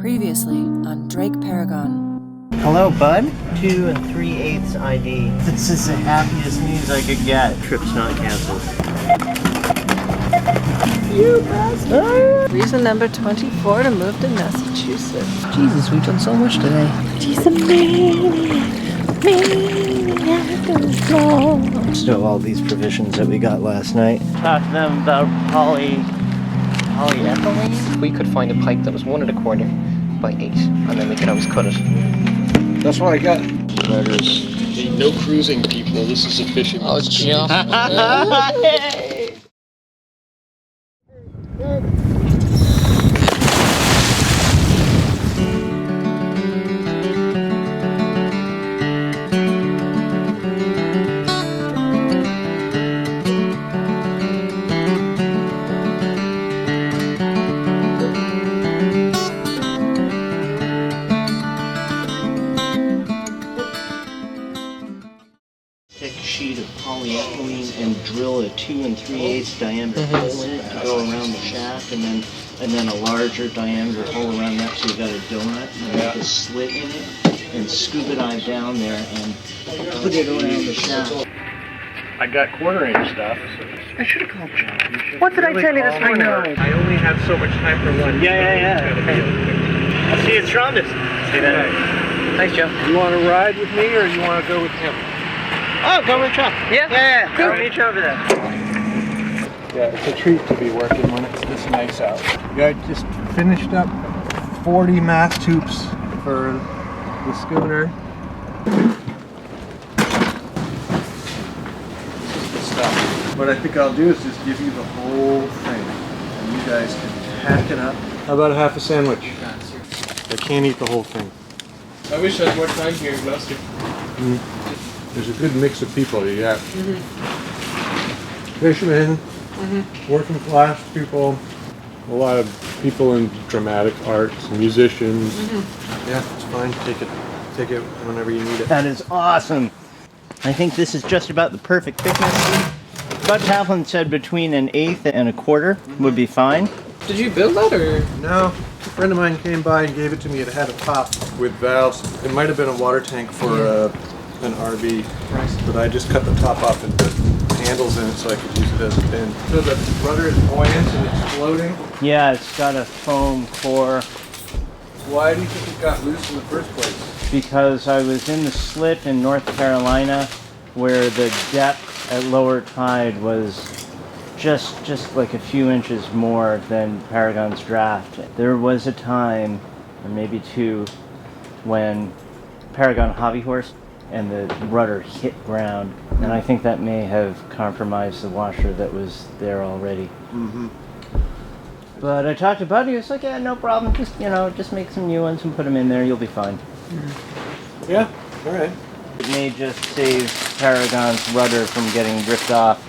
Previously on DrakeParagon. Hello, bud. 2 3/8 ID. This is the happiest news I could get. Trip's not canceled. You bastard! Reason number 24 to move to Massachusetts. Jesus, we've done so much today. She's a maniac. Still all these provisions that we got last night. Talk to them about polyethylene. We could find a pipe that was 1 1/4 by 8, and then we could always cut it. That's what I got. Rudders. No cruising, people. This is a fishing. Oh, it's Geoff. Thick sheet of polyethylene and drill a 2 3/8 diameter hole in it to go around the shaft, and then a larger diameter hole around that, so you got a donut and make a slit in it and scuba dive down there and put it around the shaft. I got 1/4 inch stuff. I should have called John. What did I tell you this morning? I only have so much time for lunch. Yeah. I'll see you at Stromness. See that. Thanks, Joe. You want to ride with me or you want to go with him? Oh, go with Chuck. Yeah. Go meet you over there. Yeah, it's a treat to be working when it's this nice out. I just finished up 40 mast tubes for the schooner. Good stuff. What I think I'll do is just give you the whole thing, and you guys can hack it up. How about a half a sandwich? I can't eat the whole thing. I wish I had more time here in Gloucester. There's a good mix of people. You got fishermen, working class people, a lot of people in dramatic arts, musicians. Yeah, it's fine. Take it whenever you need it. That is awesome. I think this is just about the perfect thickness. Bud Taplin said between 1/8 and 1/4 would be fine. Did you build that or? No, a friend of mine came by and gave it to me. It had a top with valves. It might have been a water tank for an RV, but I just cut the top off and put handles in it so I could use it as a bin. So the rudder is buoyant and it's floating. Yeah, it's got a foam core. Why do you think it got loose in the first place? Because I was in the slit in North Carolina where the depth at lower tide was just like a few inches more than Paragon's draft. There was a time, or maybe 2, when Paragon Hobby Horse and the rudder hit ground, and I think that may have compromised the washer that was there already. But I talked to Buddy. He was like, "Yeah, no problem. Just make some new ones and put them in there. You'll be fine." Yeah, all right. It may just save Paragon's rudder from getting ripped off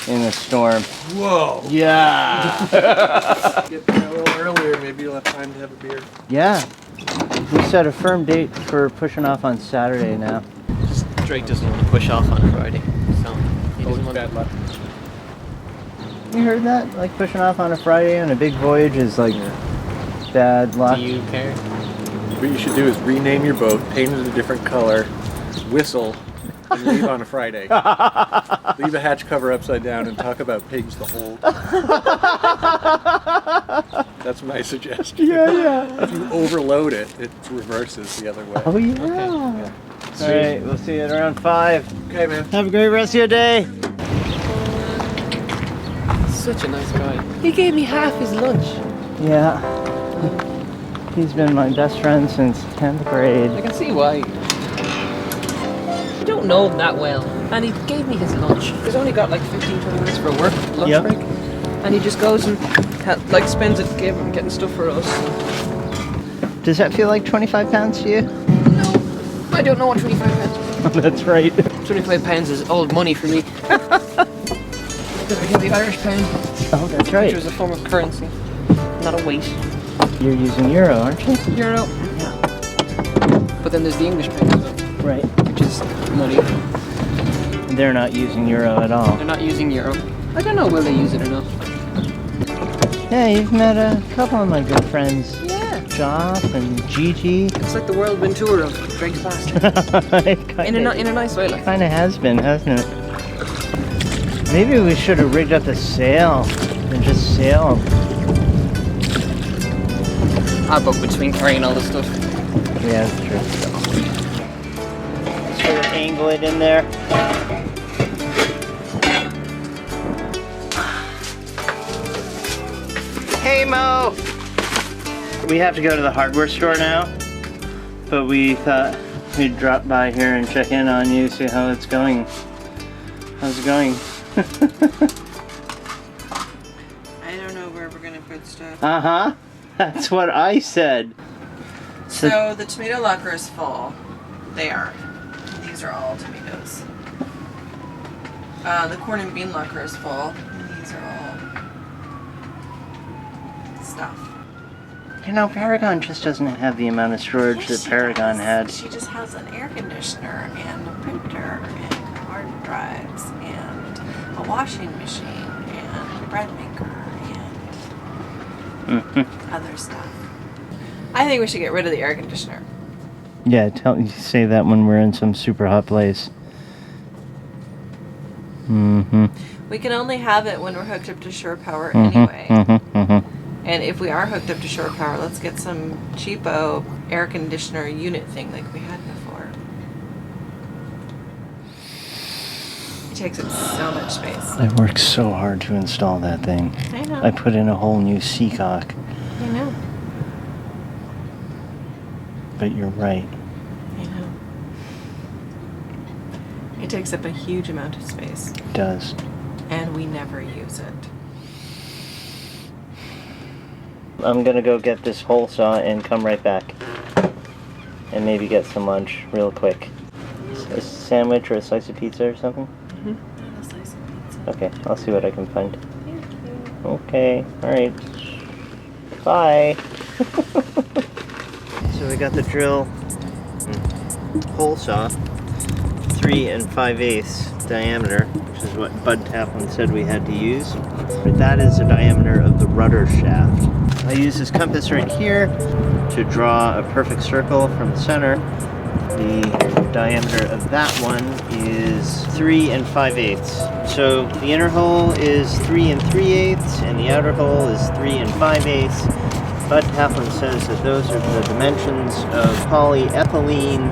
in the storm. Whoa. Yeah. Get there a little earlier. Maybe you'll have time to have a beer. Yeah. We set a firm date for pushing off on Saturday now. Drake doesn't want to push off on a Friday, so he doesn't want Bad luck. You heard that? Like pushing off on a Friday on a big voyage is like bad luck. Do you care? What you should do is rename your boat, paint it a different color, whistle, and leave on a Friday. Leave a hatch cover upside down and talk about pigs the whole time. That's my suggestion. Yeah. If you overload it, it reverses the other way. Oh yeah. All right, we'll see you at around 5. Okay, man. Have a great rest of your day. Such a nice guy. He gave me half his lunch. Yeah. He's been my best friend since 10th grade. I can see why. I don't know him that well, and he gave me his lunch. He's only got like 15-20 minutes for work, lunch break, and he just goes and spends it getting stuff for us. Does that feel like 25 pounds to you? No, I don't know what 25 pounds. That's right. 25 pounds is old money for me. Because we have the Irish pound, Oh, that's right. which was a form of currency, not a weight. You're using euro, aren't you? Euro. Yeah. But then there's the English pound as well, Right. which is money. They're not using euro at all. They're not using euro. I don't know will they use it or not. Yeah, you've met a couple of my good friends. Yeah. Yeah. Geoff and Gigi. It's like the whirlwind tour of Drake's past. in a nice way, like. Kind of has been, hasn't it? Maybe we should have rigged up a sail and just sail. But between carrying all this stuff. Yeah, that's true. Sort of angle it in there. Hey Mo! We have to go to the hardware store now, but we thought we'd drop by here and check in on you, see how it's going. How's it going? I don't know where we're gonna put stuff. Uh-huh. That's what I said. So the tomato locker is full. They are. These are all tomatoes. The corn and bean locker is full. And these are all stuff. You know, Paragon just doesn't have the amount of storage that Paragon had. She just has an air conditioner and a printer and hard drives and a washing machine and a bread maker and other stuff. I think we should get rid of the air conditioner. Yeah, say that when we're in some super hot place. We can only have it when we're hooked up to shore power anyway. And if we are hooked up to shore power, let's get some cheapo air conditioner unit thing like we had before. It takes up so much space. I worked so hard to install that thing. I know. I put in a whole new seacock. I know. But you're right. I know. It takes up a huge amount of space. It does. And we never use it. I'm gonna go get this hole saw and come right back. And maybe get some lunch real quick. A sandwich or a slice of pizza or something? Mm-hmm. A slice of pizza. Okay, I'll see what I can find. Thank you. Okay, alright. Bye. So we got the drill hole saw, 3 5/8 diameter, which is what Bud Taplin said we had to use. But that is the diameter of the rudder shaft. I use this compass right here to draw a perfect circle from the center. The diameter of that one is 3 5/8. So the inner hole is 3 3/8 and the outer hole is 3 5/8. Bud Taplin says that those are the dimensions of polyethylene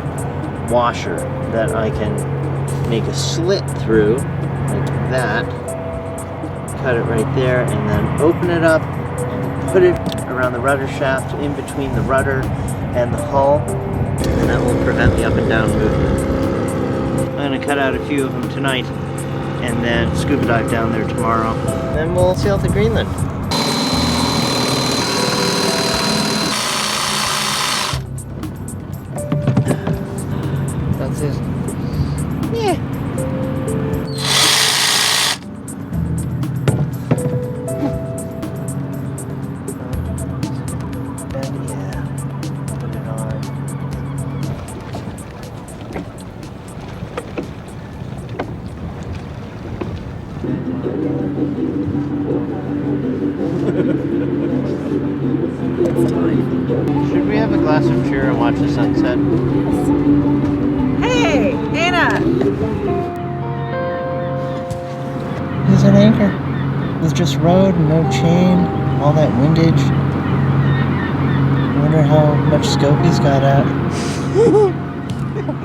washer that I can make a slit through, like that, cut it right there, and then open it up and put it around the rudder shaft in between the rudder and the hull, and that will prevent the up and down movement. I'm going to cut out a few of them tonight and then scuba dive down there tomorrow. Then we'll sail to Greenland. That's it. Yeah. And yeah, put it on. Should we have a glass of cheer and watch the sunset? Hey, Anna! There's an anchor with just rode and no chain, all that windage. I wonder how much scope he's got out.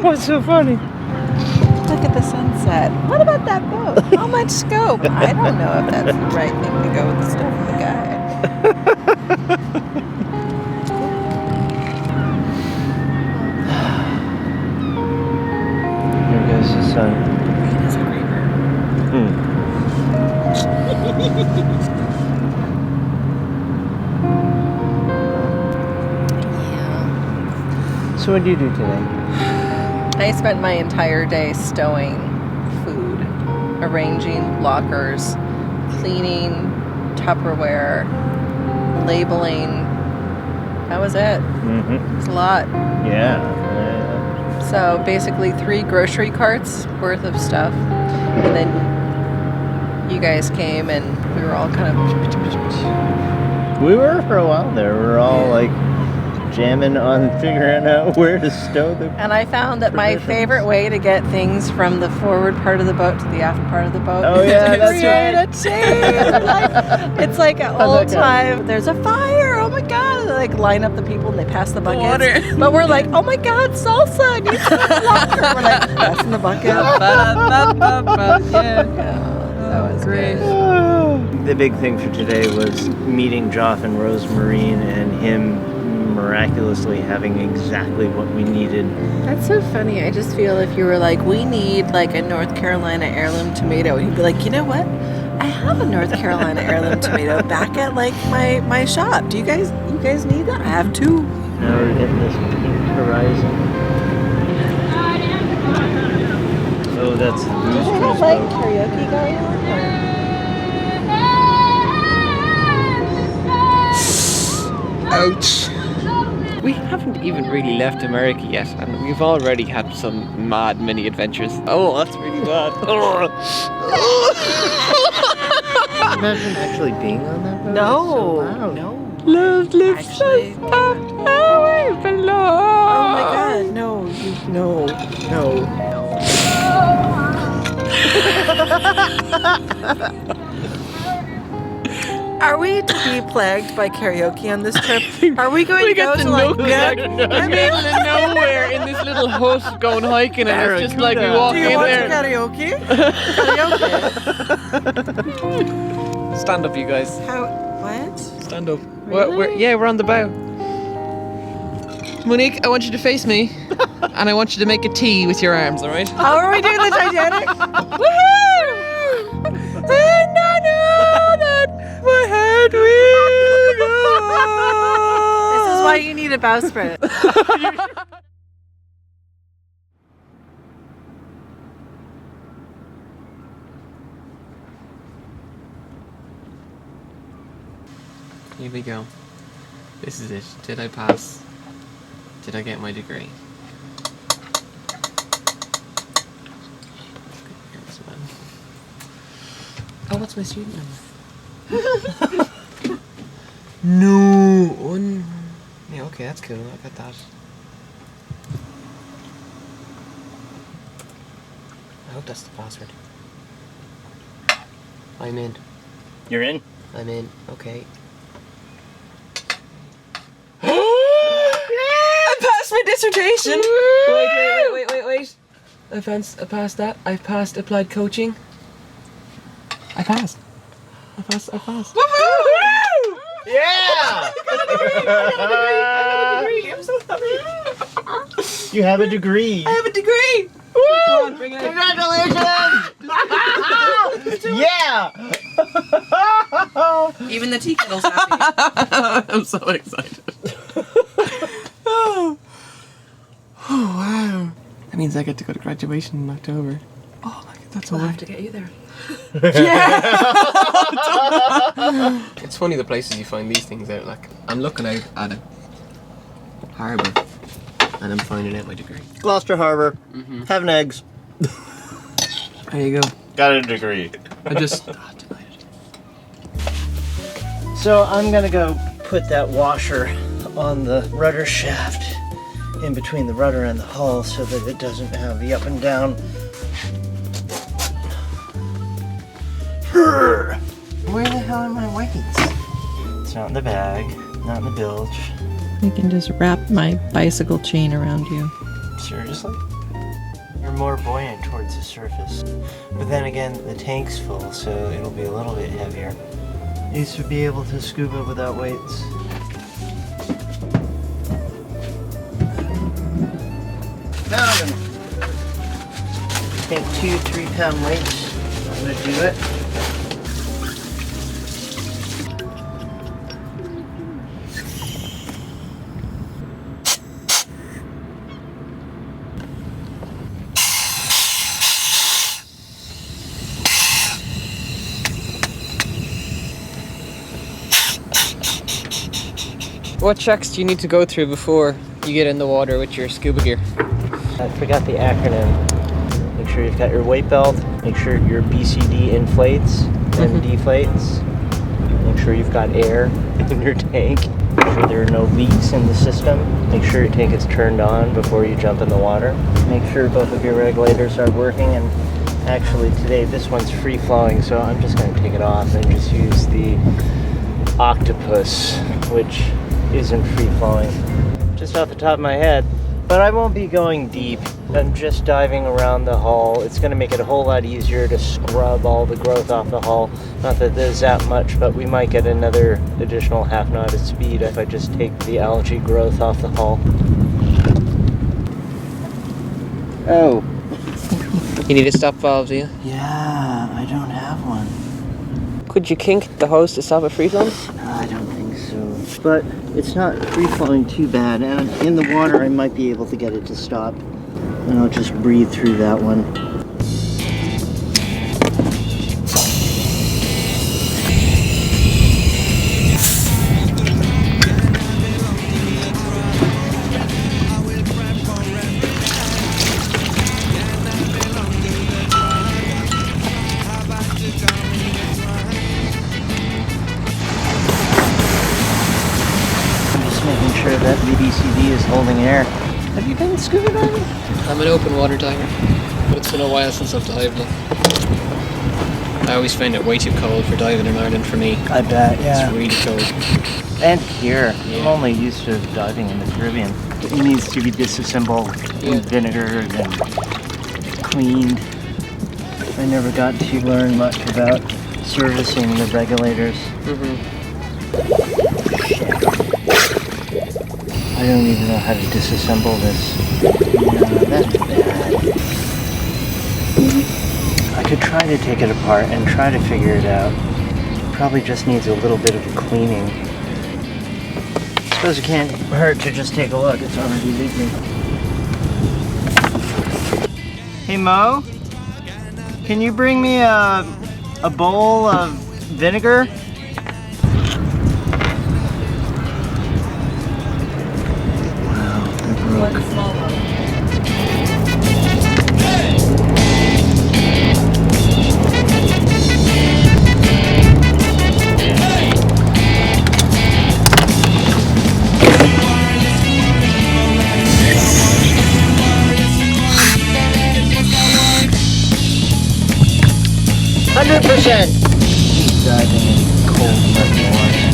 What's so funny? Look at the sunset. What about that boat? How much scope? I don't know if that's the right thing to go with the stuff of the guy. Here goes the sun. Rain is a creeper. Yeah. So what do you do today? I spent my entire day stowing food, arranging lockers, cleaning Tupperware, labeling. That was it. Mm-hmm. It's a lot. Yeah. So basically 3 grocery carts worth of stuff. And then you guys came and we were all kind of... We were for a while there. We were all like jamming on figuring out where to stow the... And I found that my favorite way to get things from the forward part of the boat to the aft part of the boat Oh, is yeah, to that's create right. a chain. It's like an old time, there's a fire, oh my god, and they like line up the people and they pass the buckets. Water. But we're like, oh my god, salsa, needs some water. We're like, passing the bucket. Yeah. That was great. The big thing for today was meeting Geoff and Rosemarine and him miraculously having exactly what we needed. That's so funny. I just feel if you were like, we need like a North Carolina heirloom tomato, he'd be like, you know what? I have a North Carolina heirloom tomato back at like my shop. Do you guys need that? I have two. Now we're getting this pink horizon. Oh, that's the Booze Do they have Cruise like boat. karaoke going on? Ouch. We haven't even really left America yet, and we've already had some mad mini adventures. Oh, that's really bad. Imagine actually being on that boat. No, It's so loud. no. Love lifts Actually, us up where we belong. oh my god, no, Are we to be plagued by karaoke on this trip? Are we going to go to like in the middle of nowhere in this little hut going hiking, and it's just like we walk Do you in want there. karaoke? Karaoke. Stand up, you guys. How? What? Stand up. Really? We're on the bow. Monique, I want you to face me, and I want you to make a T with your arms, all right? How are we doing the Titanic? Woohoo! And I know that my heart will go. This is why you need a bowsprit. Here we go. This is it. Did I pass? Did I get my degree? Here's one. Oh, what's my student number? No. One. Yeah, okay, that's cool. I got that. I hope that's the password. I'm in. You're in? I'm in. Okay. I passed my dissertation. Wait. I passed that. I passed applied coaching. I passed. Yeah! I'm so happy. You have a degree. I have a degree. Woo! Come on, bring it in. Congratulations! Yeah! Even the tea kettle's happy. I'm so excited. Oh, wow. That means I get to go to graduation in October. Oh, look, that's We'll all have to get you there. It's funny the places you find these things out. Like, I'm looking out at a harbour and I'm finding out my degree. Gloucester Harbor. Having eggs. There you go. Got a degree. I just... delighted. So I'm gonna go put that washer on the rudder shaft in between the rudder and the hull so that it doesn't have the up and down. Where the hell are my weights? It's not in the bag, not in the bilge. I can just wrap my bicycle chain around you. Seriously? You're more buoyant towards the surface. But then again, the tank's full, so it'll be a little bit heavier. Needs to be able to scuba without weights. Found him! I think 2 3-pound weights would do it. What checks do you need to go through before you get in the water with your scuba gear? I forgot the acronym. Make sure you've got your weight belt. Make sure your BCD inflates and deflates. Make sure you've got air in your tank. Make sure there are no leaks in the system. Make sure your tank is turned on before you jump in the water. Make sure both of your regulators are working, and actually today this one's free flowing, so I'm just going to take it off and just use the octopus, which isn't free flowing. Just off the top of my head. But I won't be going deep. I'm just diving around the hull. It's going to make it a whole lot easier to scrub all the growth off the hull. Not that there's that much, but we might get another additional half knot of speed if I just take the algae growth off the hull. Oh. You need a stop valve, do you? Yeah, I don't have one. Could you kink the hose to stop it free flowing? I don't think so. But it's not free flowing too bad, and in the water I might be able to get it to stop. And I'll just breathe through that one. Sure that the DCD is holding air. Have you been scuba diving? I'm an open water diver, but it's been a while since I've dived. I always find it way too cold for diving in Ireland for me. I bet, yeah. It's really cold. And here, Yeah. I'm only used to diving in the Caribbean. It needs to be disassembled in vinegar and cleaned. I never got to learn much about servicing the regulators. I don't even know how to disassemble this. No, that's bad. I could try to take it apart and try to figure it out. Probably just needs a little bit of a cleaning. I suppose it can't hurt to just take a look. It's already leaking. Hey Mo, can you bring me a bowl of vinegar? One small one. 100%! Diving in cold muddy water.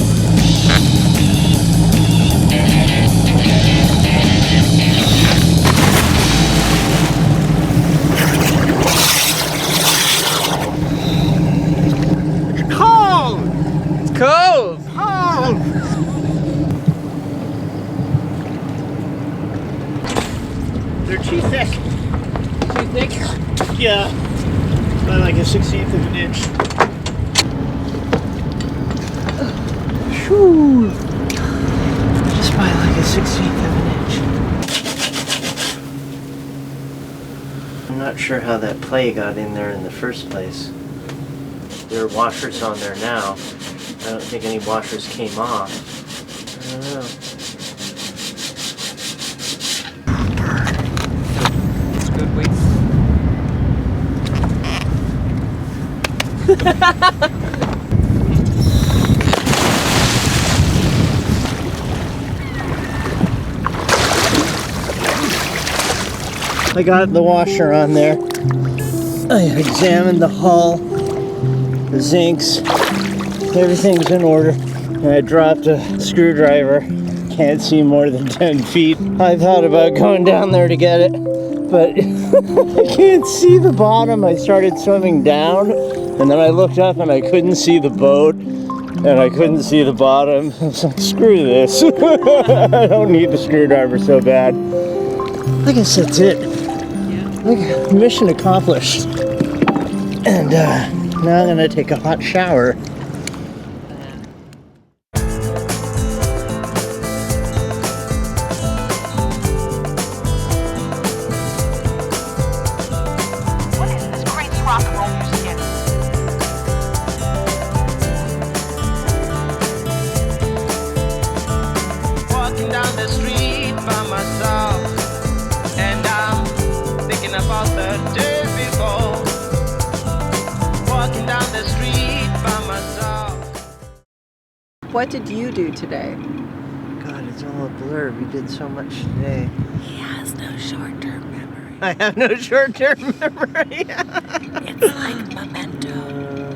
Cold! They're too thick. Too thick? Yeah. By like a 1/16 of an inch. Whew. Just by like a 1/16 of an inch. I'm not sure how that play got in there in the first place. There are washers on there now. I don't think any washers came off. I don't know. It's good weights. I got the washer on there. I examined the hull, the zincs, everything's in order. And I dropped a screwdriver. Can't see more than 10 feet. I thought about going down there to get it, but I can't see the bottom. I started swimming down, and then I looked up and I couldn't see the boat, and I couldn't see the bottom. I was like, screw this. I don't need the screwdriver so bad. I guess that's it. Like, mission accomplished. And now I'm gonna take a hot shower. What is this crazy rock and roll music in? Walking down the street by myself, and I'm thinking about the day before. Walking down the street by myself. What did you do today? all a blur. We did so much today. He has no short-term memory. I have no short-term memory. It's